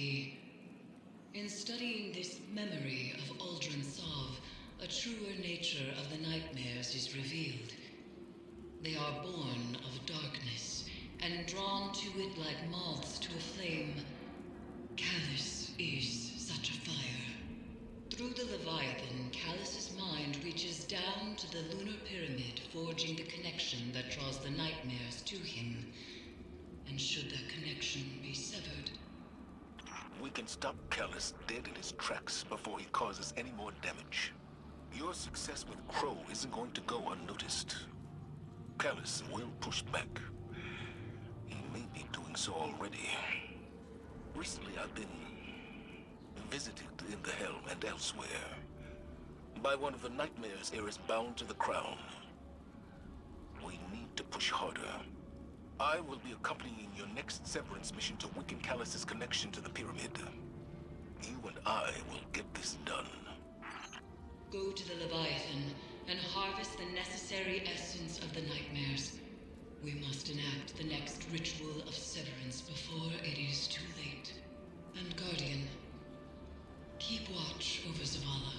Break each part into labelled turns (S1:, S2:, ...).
S1: he? In studying this memory of Aldrin Sov, a truer nature of the nightmares is revealed. They are born of darkness, and drawn to it like moths to a flame. Callus is such a fire. Through the Leviathan, Callus's mind reaches down to the lunar pyramid, forging the connection that draws the nightmares to him. And should that connection be severed?
S2: We can stop Callus dead in his tracks before he causes any more damage. Your success with Crow isn't going to go unnoticed. Callus will push back. He may be doing so already. Recently I've been visited in the Helm and elsewhere by one of the nightmares Eris bound to the crown. We need to push harder. I will be accompanying your next Severance mission to weaken Callus's connection to the pyramid. You and I will get this done.
S1: Go to the Leviathan and harvest the necessary essence of the nightmares. We must enact the next ritual of severance before it is too late. And Guardian, keep watch over Zavala.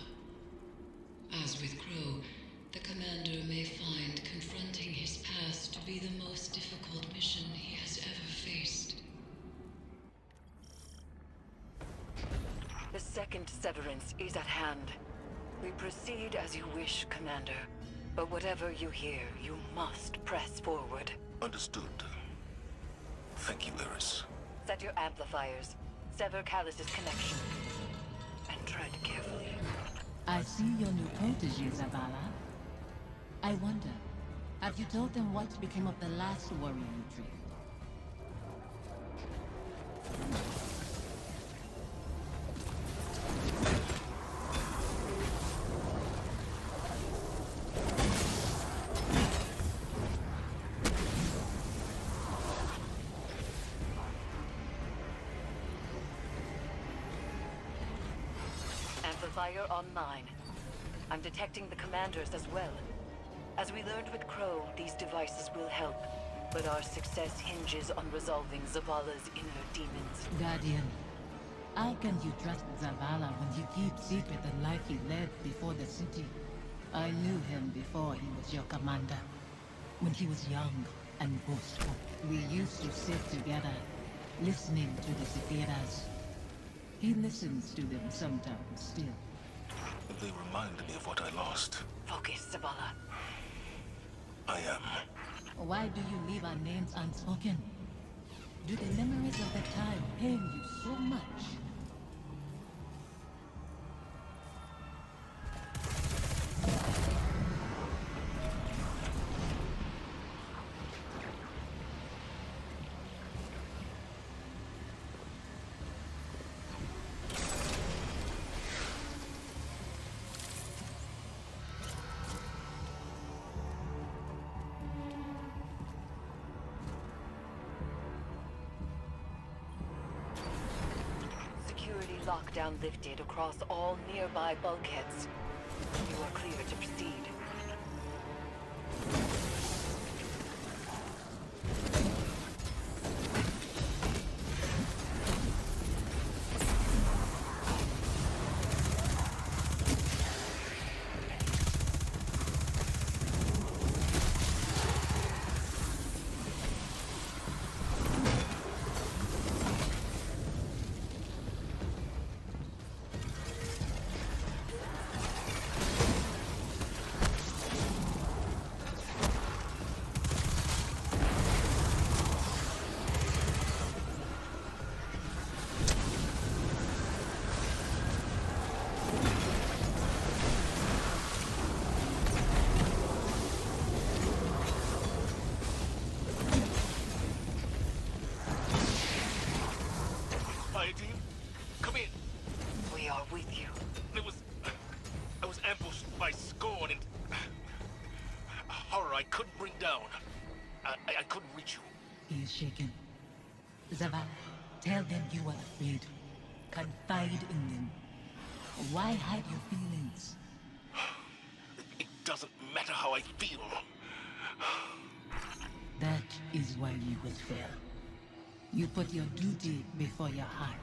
S1: As with Crow, the Commander may find confronting his past to be the most difficult mission he has ever faced.
S3: The second severance is at hand. We proceed as you wish, Commander. But whatever you hear, you must press forward.
S2: Understood. Thank you, Eris.
S3: Set your amplifiers. Sever Callus's connection. And tread carefully.
S4: I see your new protege, Zavala. I wonder, have you told them what became of the last warrior you trained?
S3: Amplifier online. I'm detecting the commanders as well. As we learned with Crow, these devices will help, but our success hinges on resolving Zavala's inner demons.
S4: Guardian, how can you trust Zavala when you keep secret the life he led before the city? I knew him before he was your commander. When he was young and boastful, we used to sit together, listening to the Safiyyahs. He listens to them sometimes still.
S2: They remind me of what I lost.
S3: Focus, Zavala.
S2: I am.
S4: Why do you leave our names unspoken? Do the memories of that time pain you so much?
S3: Lockdown lifted across all nearby bulkheads. You are clear to proceed.
S2: Come in.
S3: We are with you.
S2: I was ambushed by Scorn and horror I couldn't bring down. I couldn't reach you.
S4: He is shaken. Zavala, tell them you are afraid. Confide in them. Why hide your feelings?
S2: It doesn't matter how I feel.
S4: That is why you will fail. You put your duty before your heart.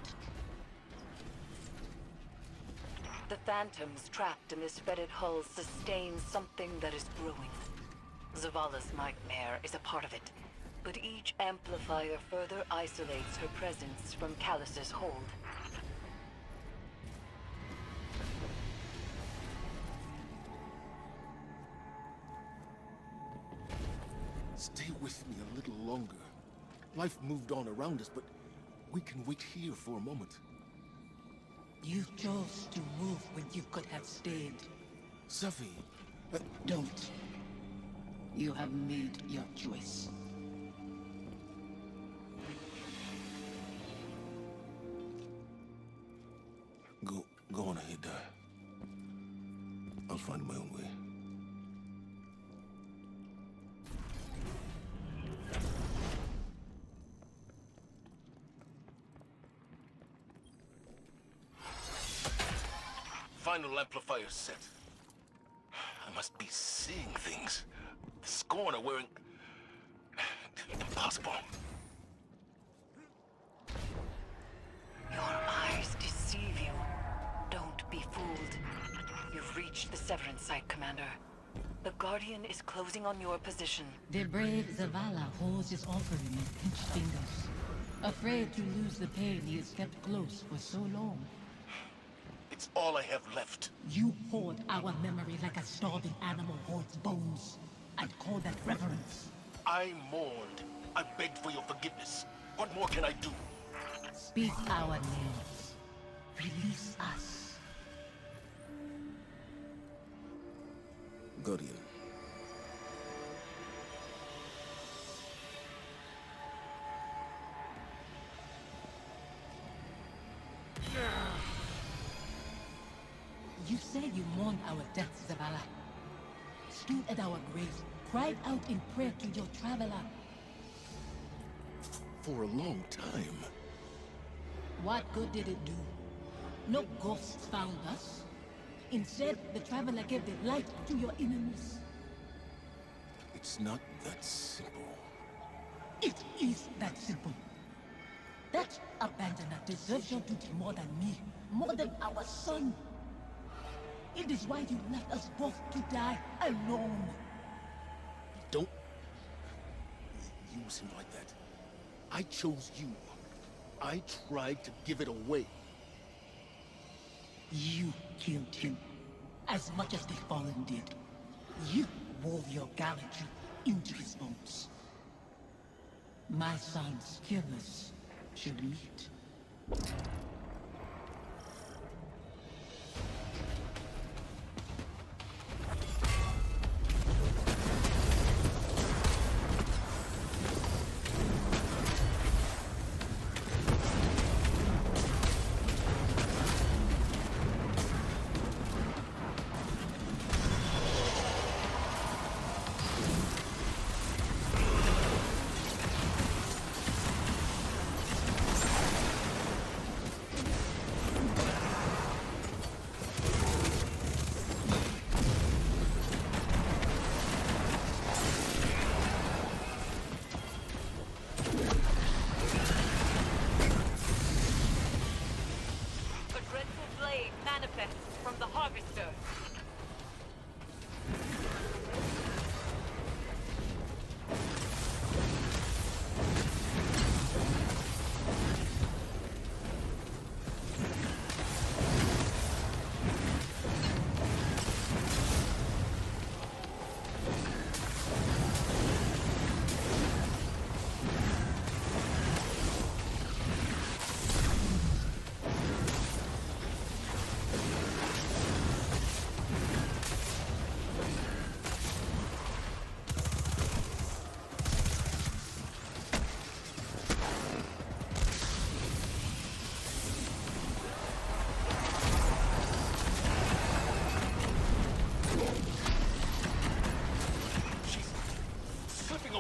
S3: The phantoms trapped in this fetid hull sustain something that is growing. Zavala's nightmare is a part of it, but each amplifier further isolates her presence from Callus's hold.
S2: Stay with me a little longer. Life moved on around us, but we can wait here for a moment.
S4: You chose to move when you could have stayed.
S2: Safiyah,
S4: Don't. You have made your choice.
S2: Go on ahead. I'll find my own way. Final amplifier set. I must be seeing things. The Scorn are wearing... Impossible.
S3: Your eyes deceive you. Don't be fooled. You've reached the Severance site, Commander. The Guardian is closing on your position.
S4: The brave Zavala holds his offering in pinched fingers, afraid to lose the pain he has kept close for so long.
S2: It's all I have left.
S4: You hoard our memory like a starving animal hoards bones, and call that reverence.
S2: I mourned. I begged for your forgiveness. What more can I do?
S4: Speak our names. Release us.
S2: Guardian.
S4: You said you mourned our deaths, Zavala. Stood at our graves, cried out in prayer to your traveler.
S2: For a long time.
S4: What good did it do? No ghosts found us. Instead, the traveler gave the light to your enemies.
S2: It's not that simple.
S4: It is that simple. That abandoner deserves your duty more than me, more than our son. It is why you left us both to die alone.
S2: Don't use him like that. I chose you. I tried to give it away.
S4: You killed him, as much as the Fallen did. You wove your gallantry into his bones. My son's killers should meet.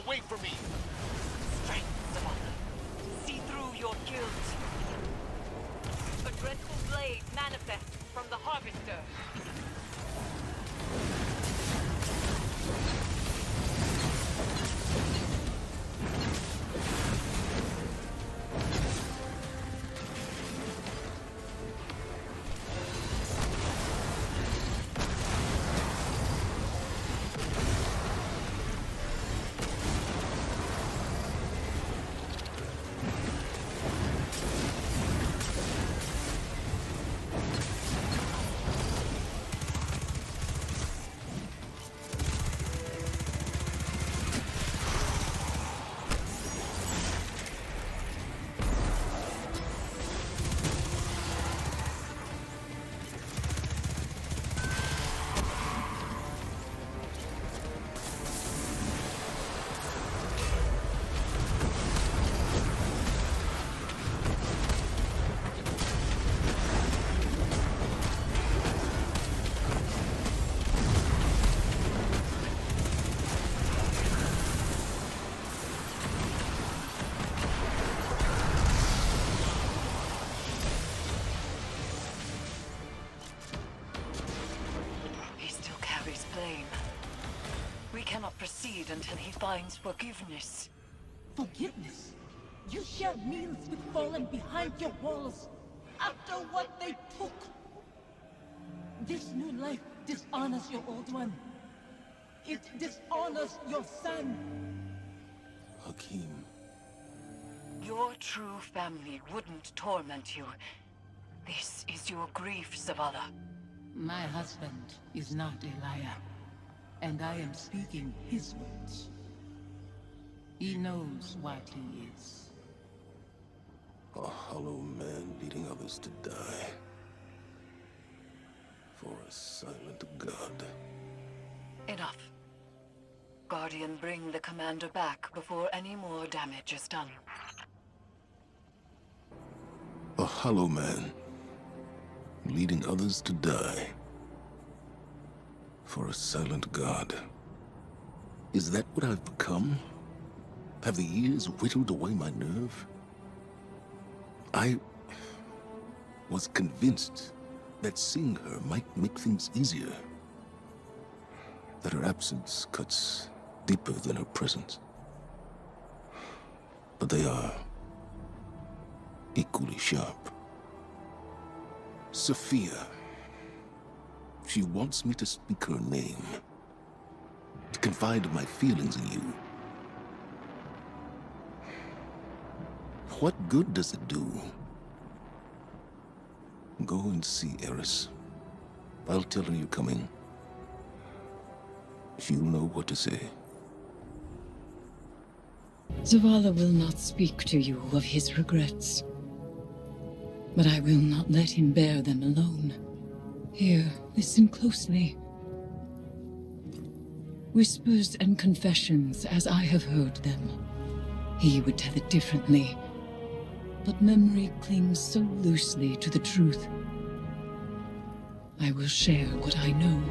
S2: Wait for me!
S3: Strength, Zavala. See through your guilt. A dreadful blade manifests from the Harvester. until he finds forgiveness.
S4: Forgiveness? You shared meals with fallen behind your walls after what they took. This new life dishonors your old one. It dishonors your son.
S2: Hakim.
S3: Your true family wouldn't torment you. This is your grief, Zavala.
S4: My husband is not a liar, and I am speaking his words. He knows what he is.
S2: A hollow man leading others to die. For a silent god.
S3: Enough. Guardian, bring the commander back before any more damage is done.
S2: A hollow man leading others to die. For a silent god. Is that what I've become? Have the years whittled away my nerve? I was convinced that seeing her might make things easier. That her absence cuts deeper than her presence. But they are equally sharp. Safiyah. She wants me to speak her name. To confide my feelings in you. What good does it do? Go and see Eris. I'll tell her you're coming. She'll know what to say.
S1: Zavala will not speak to you of his regrets. But I will not let him bear them alone. Here, listen closely. Whispers and confessions as I have heard them. He would tell it differently. But memory clings so loosely to the truth. I will share what I know.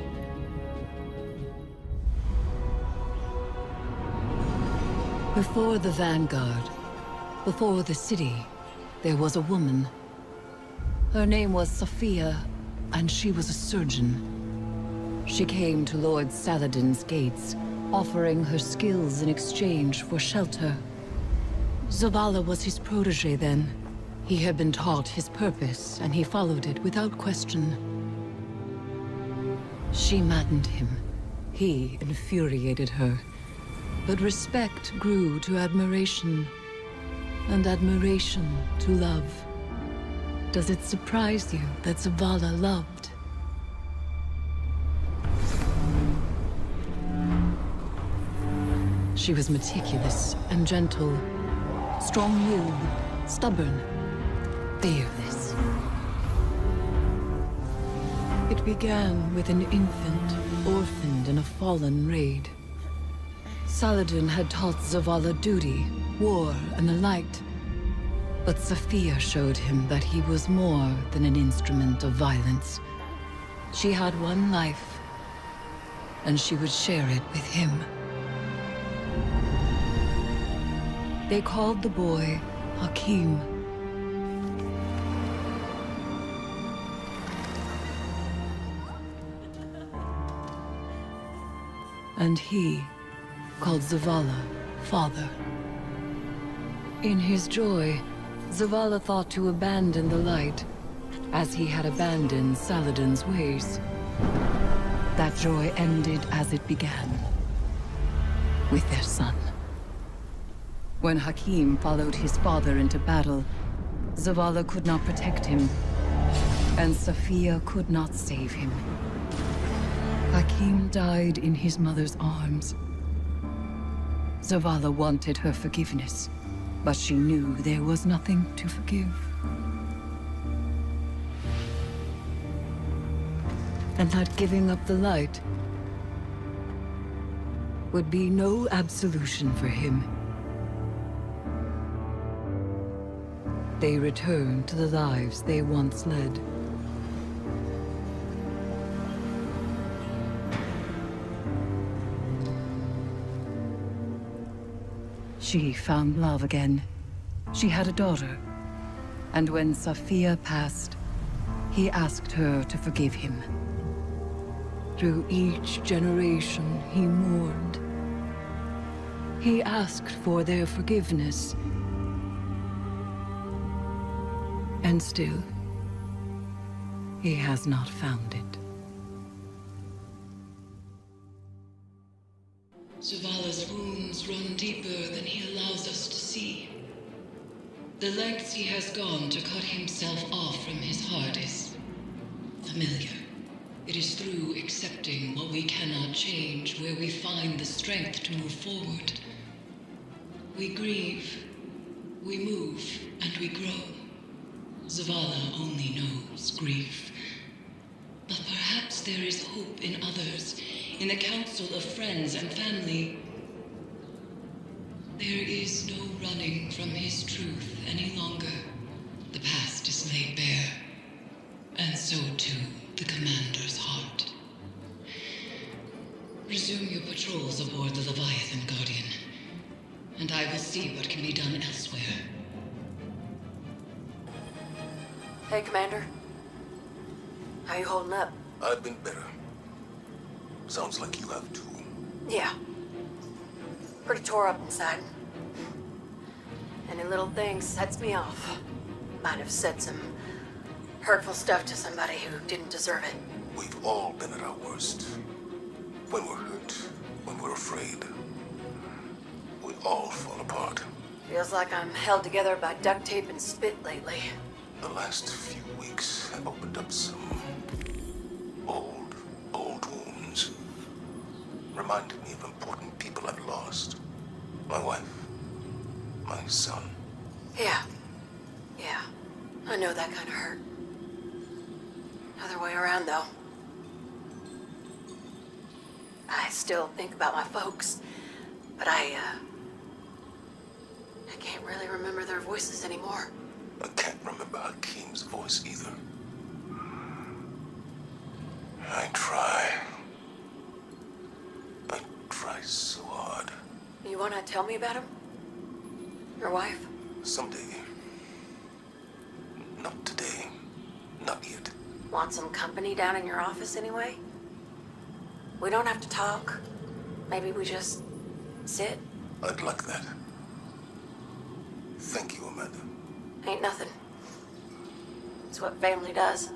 S1: Before the Vanguard, before the city, there was a woman. Her name was Safiyah, and she was a surgeon. She came to Lord Saladin's gates, offering her skills in exchange for shelter. Zavala was his protege then. He had been taught his purpose, and he followed it without question. She maddened him. He infuriated her. But respect grew to admiration, and admiration to love. Does it surprise you that Zavala loved? She was meticulous and gentle, strong-willed, stubborn, fearless. It began with an infant, orphaned in a fallen raid. Saladin had taught Zavala duty, war, and the light. But Safiyah showed him that he was more than an instrument of violence. She had one life, and she would share it with him. They called the boy Hakim. And he called Zavala father. In his joy, Zavala thought to abandon the light, as he had abandoned Saladin's ways. That joy ended as it began, with their son. When Hakim followed his father into battle, Zavala could not protect him, and Safiyah could not save him. Hakim died in his mother's arms. Zavala wanted her forgiveness, but she knew there was nothing to forgive. And that giving up the light would be no absolution for him. They returned to the lives they once led. She found love again. She had a daughter. And when Safiyah passed, he asked her to forgive him. Through each generation, he mourned.
S3: He asked for their forgiveness. And still, he has not found it.
S1: Zavala's wounds run deeper than he allows us to see. The lengths he has gone to cut himself off from his heart is familiar. It is through accepting what we cannot change where we find the strength to move forward. We grieve, we move, and we grow. Zavala only knows grief. But perhaps there is hope in others, in the council of friends and family. There is no running from his truth any longer. The past is laid bare, and so too the commander's heart. Resume your patrols aboard the Leviathan, Guardian, and I will see what can be done elsewhere.
S5: Hey, Commander. How you holding up?
S2: I've been better. Sounds like you have too.
S5: Yeah. Pretty tore up inside. Any little thing sets me off. Might have said some hurtful stuff to somebody who didn't deserve it.
S2: We've all been at our worst. When we're hurt, when we're afraid, we all fall apart.
S5: Feels like I'm held together by duct tape and spit lately.
S2: The last few weeks have opened up some old wounds. Reminded me of important people I've lost. My wife, my son.
S5: Yeah. I know that kind of hurt. Other way around, though. I still think about my folks, but I can't really remember their voices anymore.
S2: I can't remember Hakeem's voice either. I try so hard.
S5: You wanna tell me about him? Your wife?
S2: Someday. Not today. Not yet.
S5: Want some company down in your office anyway? We don't have to talk. Maybe we just sit.
S2: I'd like that. Thank you, Amanda.
S5: Ain't nothing. It's what family does.